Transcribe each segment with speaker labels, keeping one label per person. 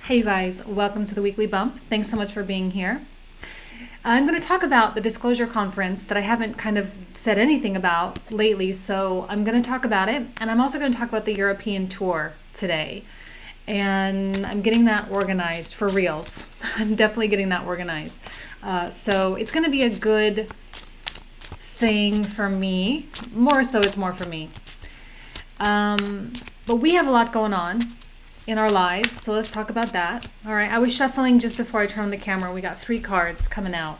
Speaker 1: Hey you guys, welcome to the Weekly Bump. Thanks so much for being here. I'm going to talk about the Disclosure Conference that I haven't kind of said anything about lately, so I'm going to talk about it, and I'm also going to talk about the European tour today. And I'm getting that organized for reals. I'm definitely getting that organized. So it's going to be a good thing for me. More so, it's more for me. But we have a lot going on in our lives, so let's talk about that. All right, I was shuffling just before I turned on the camera. We got 3 cards coming out.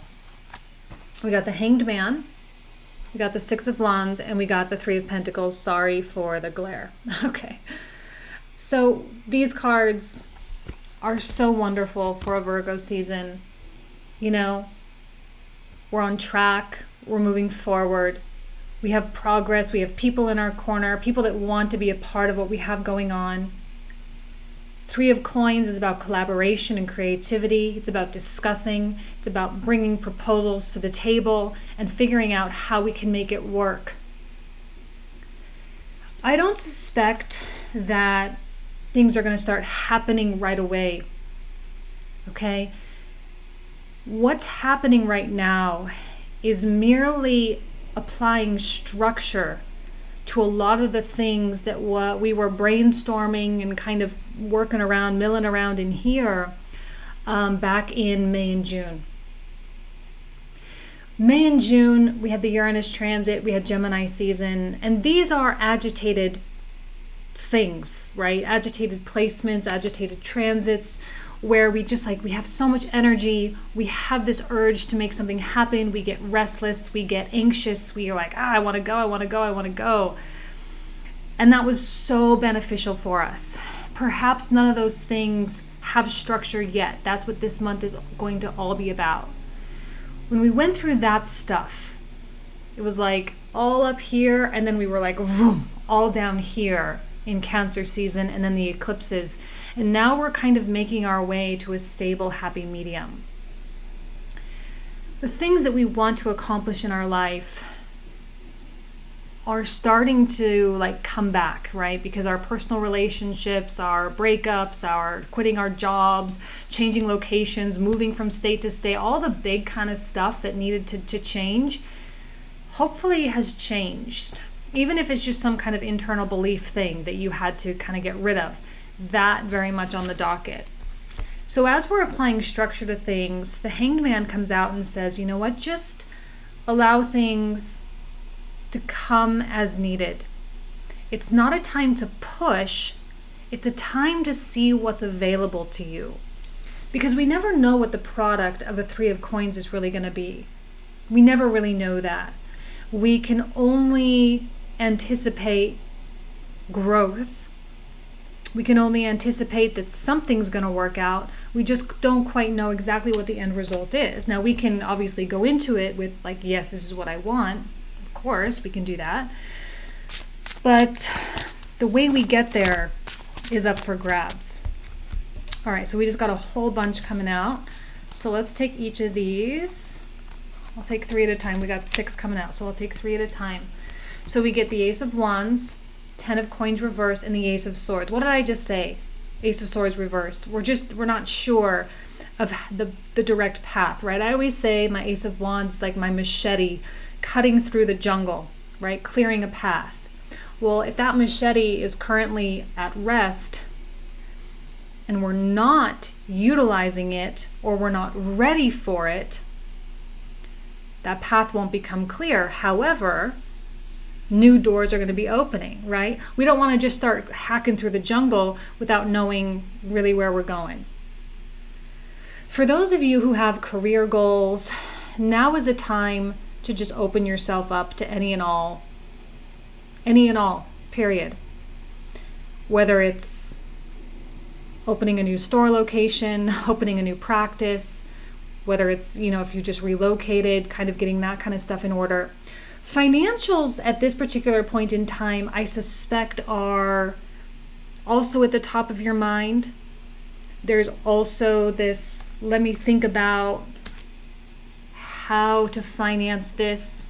Speaker 1: We got the Hanged Man, we got the Six of Wands, and we got the Three of Pentacles. Sorry for the glare. Okay, so these cards are so wonderful for a Virgo season. You know, we're on track, we're moving forward, we have progress, we have people in our corner, people that want to be a part of what we have going on. Three of Coins is about collaboration and creativity. It's about discussing. It's about bringing proposals to the table and figuring out how we can make it work. I don't suspect that things are going to start happening right away. Okay? What's happening right now is merely applying structure to a lot of the things that we were brainstorming and kind of working around, milling around in here back in May and June. May and June, we had the Uranus transit, we had Gemini season, and these are agitated things, right? Agitated placements, agitated transits, where we have so much energy, we have this urge to make something happen, we get restless, we get anxious, we are like, I want to go, I want to go, I want to go. And that was so beneficial for us. Perhaps none of those things have structure yet. That's what this month is going to all be about. When we went through that stuff, it was like all up here, and then we were like, vroom, all down here in Cancer season, and then the eclipses. And now we're kind of making our way to a stable, happy medium. The things that we want to accomplish in our life are starting to come back, right? Because our personal relationships, our breakups, our quitting our jobs, changing locations, moving from state to state, all the big kind of stuff that needed to change, hopefully has changed. Even if it's just some kind of internal belief thing that you had to kind of get rid of, that very much on the docket. So as we're applying structure to things, the Hanged Man comes out and says, you know what, just allow things to come as needed. It's not a time to push, it's a time to see what's available to you. Because we never know what the product of a Three of Coins is really going to be. We never really know that. We can only anticipate growth. We can only anticipate that something's going to work out. We just don't quite know exactly what the end result is. Now, we can obviously go into it with yes, this is what I want. Of course, we can do that. But the way we get there is up for grabs. All right, so we just got a whole bunch coming out. So let's take each of these. I'll take 3 at a time. We got 6 coming out, so I'll take 3 at a time. So we get the Ace of Wands, 10 of Coins reversed, and the Ace of Swords. What did I just say? Ace of Swords reversed. We're not sure of the direct path, right? I always say my Ace of Wands is like my machete cutting through the jungle, right? Clearing a path. Well, if that machete is currently at rest and we're not utilizing it or we're not ready for it, that path won't become clear. However, new doors are going to be opening, right? We don't want to just start hacking through the jungle without knowing really where we're going. For those of you who have career goals, now is a time to just open yourself up to any and all, period. Whether it's opening a new store location, opening a new practice, whether it's, if you just relocated, kind of getting that kind of stuff in order. Financials at this particular point in time, I suspect, are also at the top of your mind. There's also this, let me think about how to finance this.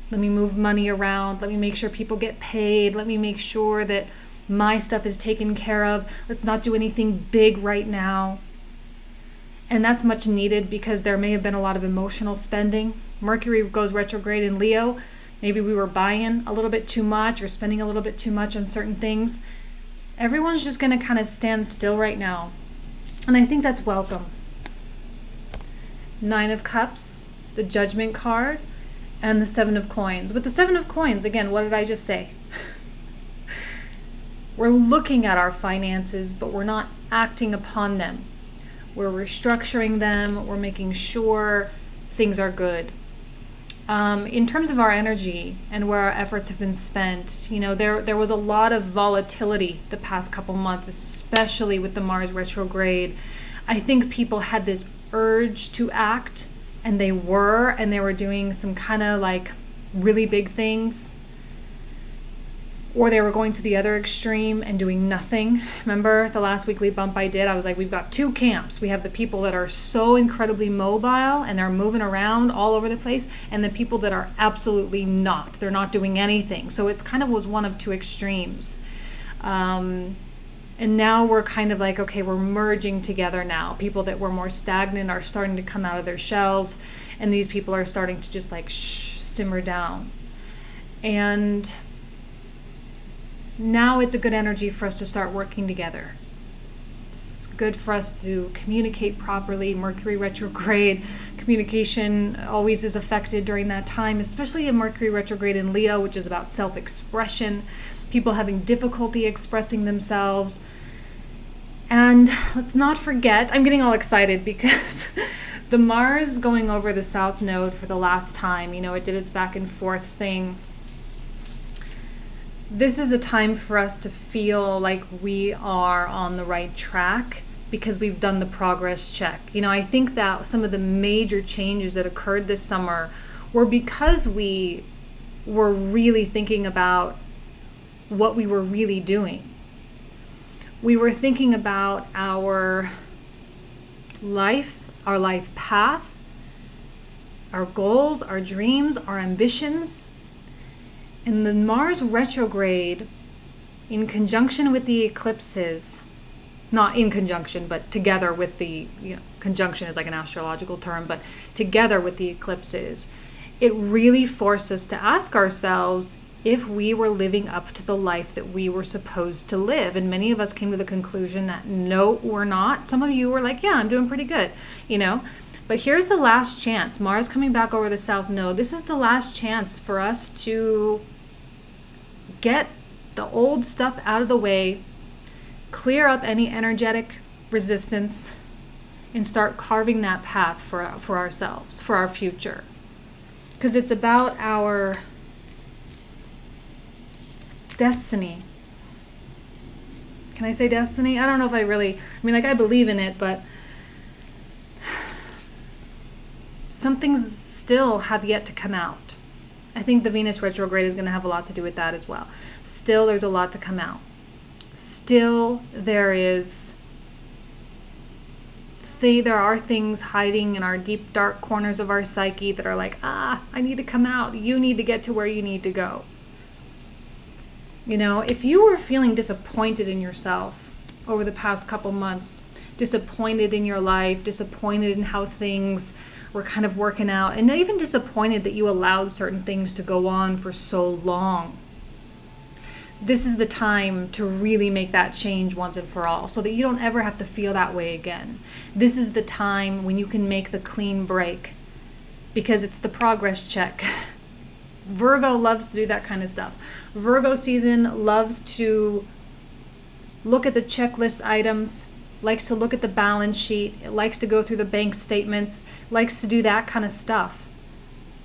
Speaker 1: Let me move money around. Let me make sure people get paid. Let me make sure that My stuff is taken care of. Let's not do anything big right now. And that's much needed because there may have been a lot of emotional spending. Mercury goes retrograde in Leo. Maybe we were buying a little bit too much or spending a little bit too much on certain things. Everyone's just going to kind of stand still right now. And I think that's welcome. 9 of Cups, the Judgment card, and the 7 of Coins. With the 7 of Coins, again, what did I just say? We're looking at our finances, but we're not acting upon them. We're restructuring them. We're making sure things are good. In terms of our energy and where our efforts have been spent, there was a lot of volatility the past couple months, especially with the Mars retrograde. I think people had this urge to act, and they were doing some kind of like really big things. Or they were going to the other extreme and doing nothing. Remember the last weekly bump I did? I was like, we've got 2 camps. We have the people that are so incredibly mobile and they're moving around all over the place, and the people that are absolutely not. They're not doing anything. So it's kind of was one of 2 extremes. And now we're kind of like, okay, we're merging together now. People that were more stagnant are starting to come out of their shells, and these people are starting to just like simmer down. And now it's a good energy for us to start working together. It's good for us to communicate properly. Mercury retrograde, communication always is affected during that time, especially in Mercury retrograde in Leo, which is about self-expression, people having difficulty expressing themselves. And let's not forget, I'm getting all excited because the Mars going over the South Node for the last time, it did its back and forth thing. This is a time for us to feel like we are on the right track because we've done the progress check. I think that some of the major changes that occurred this summer were because we were really thinking about what we were really doing. We were thinking about our life path, our goals, our dreams, our ambitions. And the Mars retrograde, in conjunction with the eclipses, not in conjunction, but together with the, conjunction is like an astrological term, but together with the eclipses, it really forced us to ask ourselves if we were living up to the life that we were supposed to live. And many of us came to the conclusion that no, we're not. Some of you were like, yeah, I'm doing pretty good, But here's the last chance. Mars coming back over the South Node. This is the last chance for us to get the old stuff out of the way, clear up any energetic resistance, and start carving that path for ourselves, for our future. Because it's about our destiny. Can I say destiny? I don't know if I believe in it, but some things still have yet to come out. I think the Venus retrograde is going to have a lot to do with that as well. Still, there's a lot to come out. Still, there are things hiding in our deep, dark corners of our psyche that are like, I need to come out. You need to get to where you need to go. If you were feeling disappointed in yourself over the past couple months, disappointed in your life, disappointed in how things were kind of working out, and even disappointed that you allowed certain things to go on for so long, this is the time to really make that change once and for all so that you don't ever have to feel that way again. This is the time when you can make the clean break because it's the progress check. Virgo loves to do that kind of stuff. Virgo season loves to look at the checklist items, likes to look at the balance sheet, it likes to go through the bank statements, likes to do that kind of stuff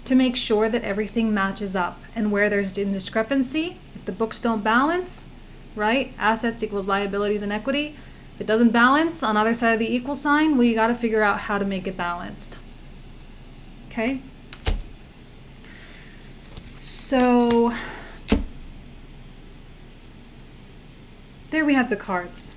Speaker 1: to make sure that everything matches up. And where there's indiscrepancy, if the books don't balance, right? Assets equals liabilities and equity. If it doesn't balance on either side of the equal sign, well, you got to figure out how to make it balanced. Okay? So there we have the cards.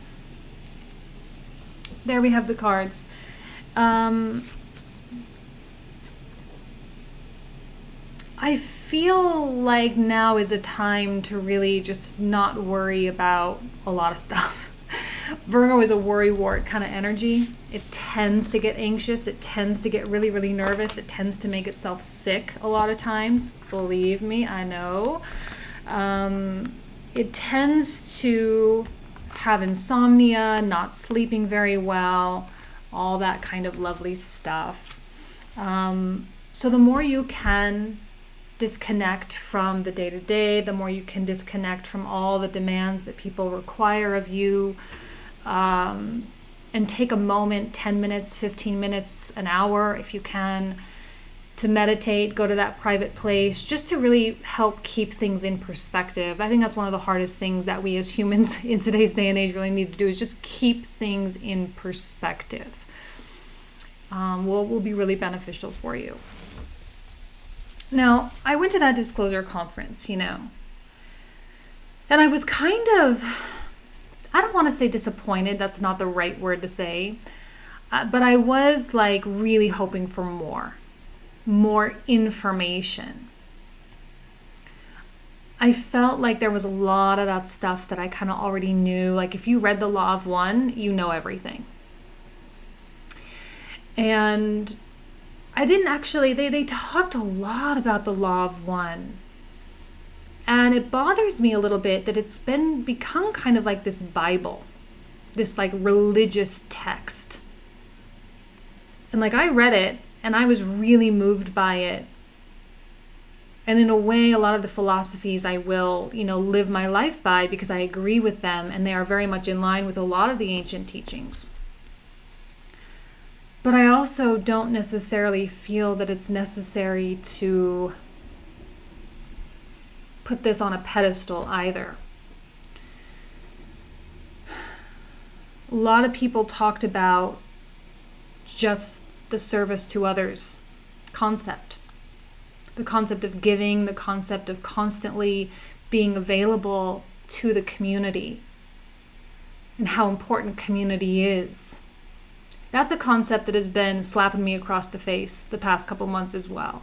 Speaker 1: I feel like now is a time to really just not worry about a lot of stuff. Virgo is a worrywart kind of energy. It tends to get anxious. It tends to get really, really nervous. It tends to make itself sick a lot of times. Believe me, I know. It tends to have insomnia, not sleeping very well, all that kind of lovely stuff. So the more you can disconnect from the day-to-day, the more you can disconnect from all the demands that people require of you, and take a moment, 10 minutes, 15 minutes, an hour, if you can, to meditate, go to that private place, just to really help keep things in perspective. I think that's one of the hardest things that we as humans in today's day and age really need to do, is just keep things in perspective. Will be really beneficial for you. Now, I went to that disclosure conference, and I was kind of, I don't want to say disappointed, that's not the right word to say, but I was like really hoping for more information. I felt like there was a lot of that stuff that I kind of already knew. Like if you read The Law of One, you know everything. And I didn't actually, they talked a lot about The Law of One. And it bothers me a little bit that it's become kind of like this Bible, this like religious text. And like I read it and I was really moved by it. And in a way, a lot of the philosophies I will, live my life by because I agree with them and they are very much in line with a lot of the ancient teachings. But I also don't necessarily feel that it's necessary to put this on a pedestal either. A lot of people talked about just the service to others concept. The concept of giving, the concept of constantly being available to the community and how important community is. That's a concept that has been slapping me across the face the past couple months as well,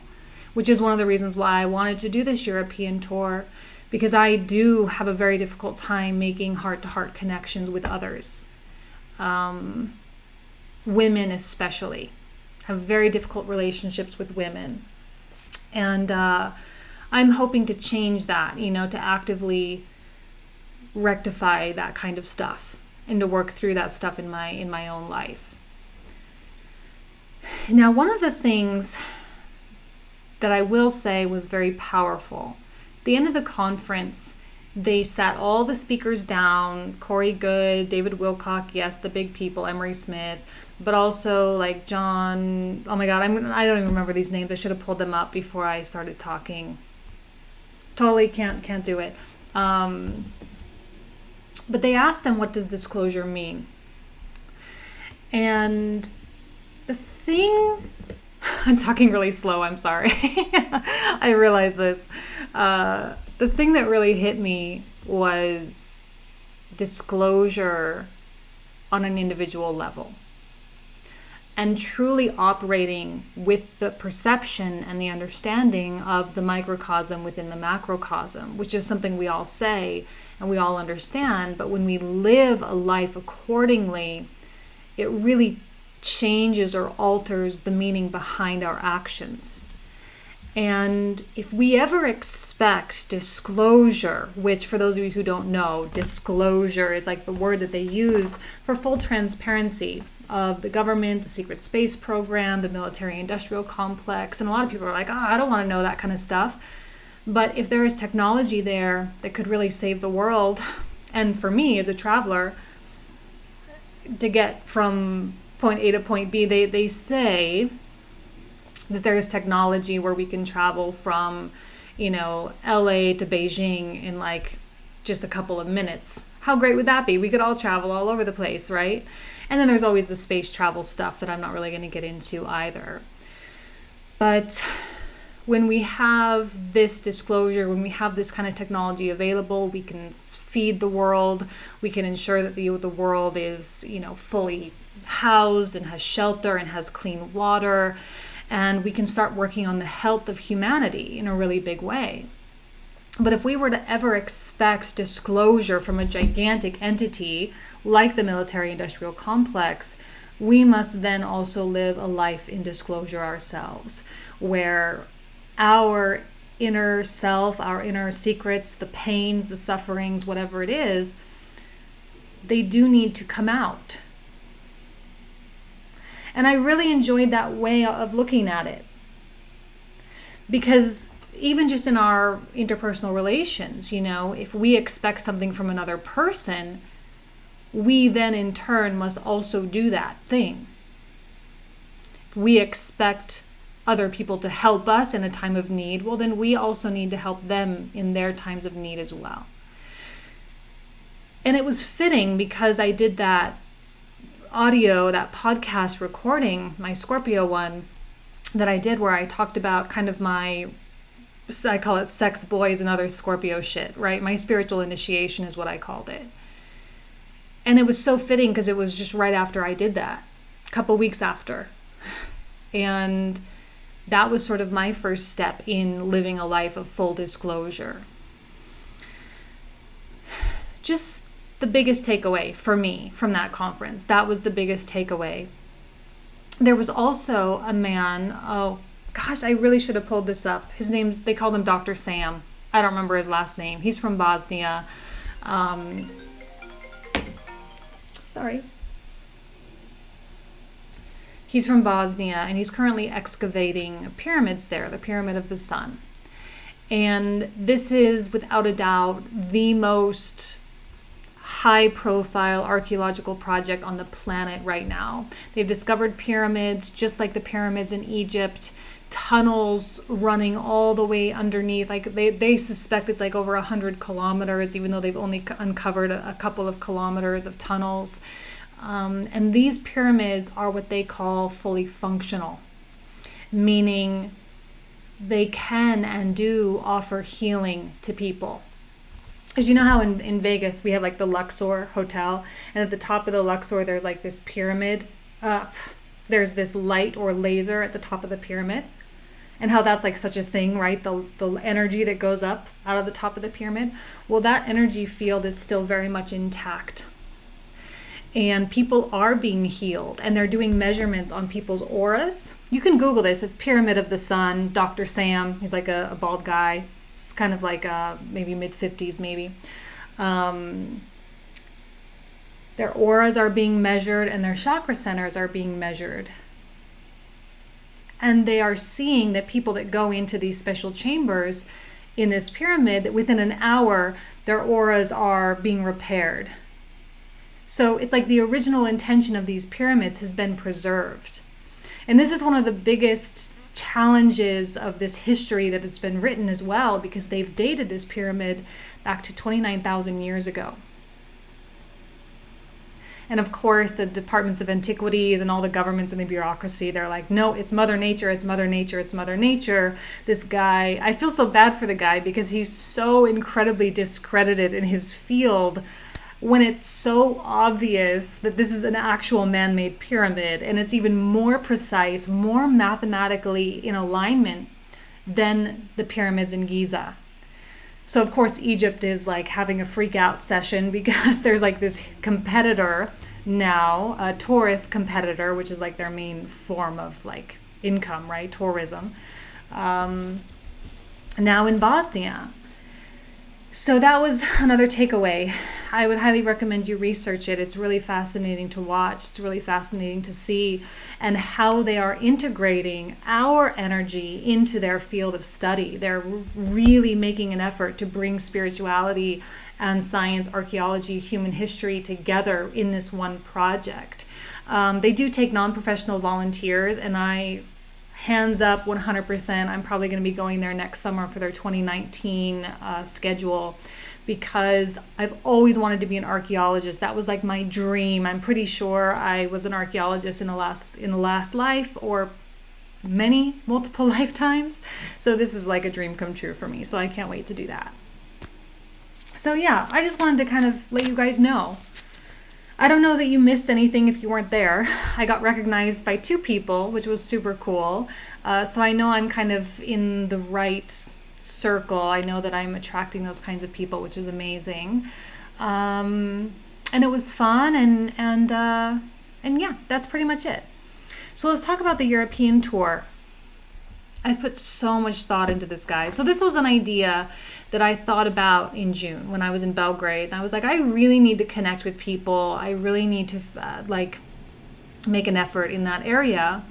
Speaker 1: which is one of the reasons why I wanted to do this European tour, because I do have a very difficult time making heart-to-heart connections with others. Women especially have very difficult relationships with women. And I'm hoping to change that, to actively rectify that kind of stuff and to work through that stuff in my own life. Now, one of the things that I will say was very powerful, at the end of the conference, they sat all the speakers down, Corey Good, David Wilcock, yes, the big people, Emery Smith, but also like John, oh my God, I don't even remember these names. I should have pulled them up before I started talking. Totally can't do it. But they asked them, what does disclosure mean? And the thing, I'm talking really slow, I'm sorry. I realize this. The thing that really hit me was disclosure on an individual level and truly operating with the perception and the understanding of the microcosm within the macrocosm, which is something we all say and we all understand, but when we live a life accordingly, it really changes or alters the meaning behind our actions. And if we ever expect disclosure, which for those of you who don't know, disclosure is like the word that they use for full transparency of the government, the secret space program, the military-industrial complex. And a lot of people are like, I don't want to know that kind of stuff. But if there is technology there that could really save the world, and for me as a traveler, to get from point A to point B, they say that there is technology where we can travel from, LA to Beijing in like just a couple of minutes. How great would that be? We could all travel all over the place, right? And then there's always the space travel stuff that I'm not really going to get into either. But when we have this disclosure, when we have this kind of technology available, we can feed the world. We can ensure that the world is, fully housed and has shelter and has clean water. and we can start working on the health of humanity in a really big way. But if we were to ever expect disclosure from a gigantic entity like the military-industrial complex, we must then also live a life in disclosure ourselves, where our inner self, our inner secrets, the pains, the sufferings, whatever it is, they do need to come out. And I really enjoyed that way of looking at it. Because even just in our interpersonal relations, if we expect something from another person, we then in turn must also do that thing. If we expect other people to help us in a time of need, well, then we also need to help them in their times of need as well. And it was fitting because I did that audio, that podcast recording, my Scorpio one that I did, where I talked about kind of I call it sex, boys, and other Scorpio shit, right? My spiritual initiation is what I called it. And it was so fitting because it was just right after I did that, a couple weeks after. And that was sort of my first step in living a life of full disclosure. Just the biggest takeaway for me from that conference. That was the biggest takeaway. There was also a man, oh gosh, I really should have pulled this up. His name, they called him Dr. Sam. I don't remember his last name. He's from Bosnia. He's from Bosnia, and he's currently excavating pyramids there, the Pyramid of the Sun. And this is, without a doubt, the most high-profile archaeological project on the planet right now. They've discovered pyramids, just like the pyramids in Egypt, tunnels running all the way underneath. Like they suspect it's like over 100 kilometers, even though they've only uncovered a couple of kilometers of tunnels. And these pyramids are what they call fully functional, meaning they can and do offer healing to people. As you know how in Vegas we have like the Luxor Hotel, and at the top of the Luxor there's like this pyramid. There's this light or laser at the top of the pyramid, and how that's like such a thing, right? The energy that goes up out of the top of the pyramid. Well, that energy field is still very much intact. And people are being healed, and they're doing measurements on people's auras. You can Google this. It's Pyramid of the Sun, Dr. Sam. He's like a bald guy. It's kind of like maybe mid-50s maybe. Their auras are being measured, and their chakra centers are being measured. And they are seeing that people that go into these special chambers in this pyramid, that within an hour, their auras are being repaired. So it's like the original intention of these pyramids has been preserved. And this is one of the biggest challenges of this history that has been written as well, because they've dated this pyramid back to 29,000 years ago. And of course, the departments of antiquities and all the governments and the bureaucracy, they're like, no, it's Mother Nature, it's Mother Nature, it's Mother Nature. This guy, I feel so bad for the guy because he's so incredibly discredited in his field, when it's so obvious that this is an actual man-made pyramid, and it's even more precise, more mathematically in alignment than the pyramids in Giza. So of course Egypt is like having a freak out session because there's like this competitor now, a tourist competitor, which is like their main form of like income, right? Tourism. Now in Bosnia. So that was another takeaway. I would highly recommend you research it. It's really fascinating to watch. It's really fascinating to see, and how they are integrating our energy into their field of study. They're really making an effort to bring spirituality and science, archaeology, human history together in this one project. They do take non-professional volunteers, and hands up 100%, I'm probably going to be going there next summer for their 2019 schedule, because I've always wanted to be an archaeologist. That was like my dream. I'm pretty sure I was an archaeologist in the last life, or multiple lifetimes. So this is like a dream come true for me. So I can't wait to do that. So yeah, I just wanted to kind of let you guys know. I don't know that you missed anything if you weren't there. I got recognized by 2 people, which was super cool. So I know I'm kind of in the right circle. I know that I'm attracting those kinds of people, which is amazing. And it was fun, and yeah, that's pretty much it. So let's talk about the European tour. I've put so much thought into this, guys. So this was an idea that I thought about in June when I was in Belgrade. And I was like, I really need to connect with people. I really need to make an effort in that area.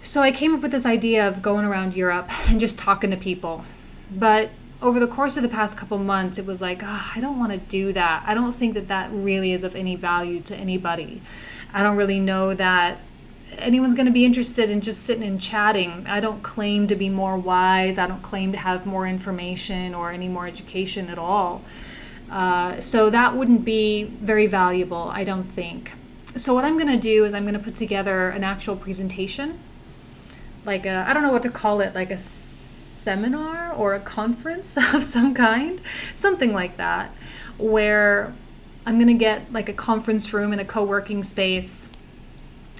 Speaker 1: So I came up with this idea of going around Europe and just talking to people. But over the course of the past couple months, it was like, I don't want to do that. I don't think that that really is of any value to anybody. I don't really know that anyone's going to be interested in just sitting and chatting. I don't claim to be more wise. I don't claim to have more information or any more education at all. So that wouldn't be very valuable, I don't think. So what I'm going to do is I'm going to put together an actual presentation, like I don't know what to call it, like a seminar or a conference of some kind, something like that, where I'm going to get like a conference room and a co-working space.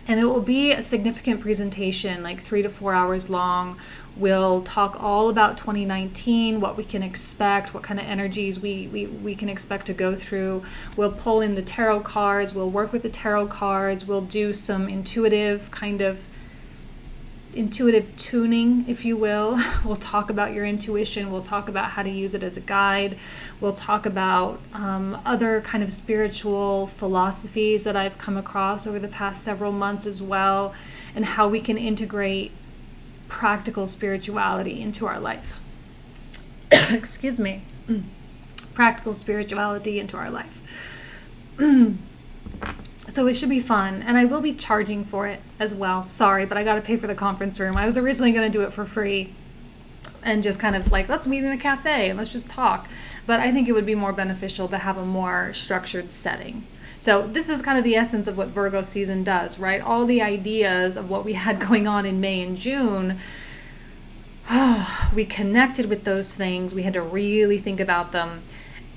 Speaker 1: And it will be a significant presentation, like 3 to 4 hours long. We'll talk all about 2019, what we can expect, what kind of energies we can expect to go through. We'll pull in the tarot cards. We'll work with the tarot cards. We'll do some intuitive tuning, if you will. We'll talk about your intuition. We'll talk about how to use it as a guide. We'll talk about other kind of spiritual philosophies that I've come across over the past several months as well, and how we can integrate practical spirituality into our life. Excuse me. Practical spirituality into our life. So it should be fun, and I will be charging for it as well. Sorry, but I got to pay for the conference room. I was originally going to do it for free and just kind of like, let's meet in a cafe and let's just talk. But I think it would be more beneficial to have a more structured setting. So this is kind of the essence of what Virgo season does, right? All the ideas of what we had going on in May and June, we connected with those things. We had to really think about them.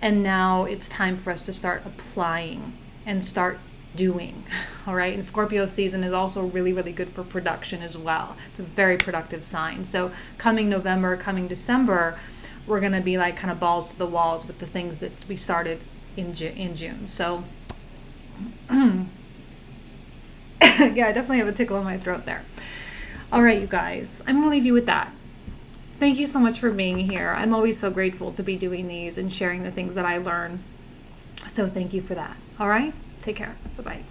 Speaker 1: And now it's time for us to start applying and start doing. All right. And Scorpio season is also really, really good for production as well. It's a very productive sign. So coming November, coming December, we're going to be like kind of balls to the walls with the things that we started in June. So yeah, I definitely have a tickle in my throat there. All right, you guys, I'm going to leave you with that. Thank you so much for being here. I'm always so grateful to be doing these and sharing the things that I learn. So thank you for that. All right. Take care. Bye-bye.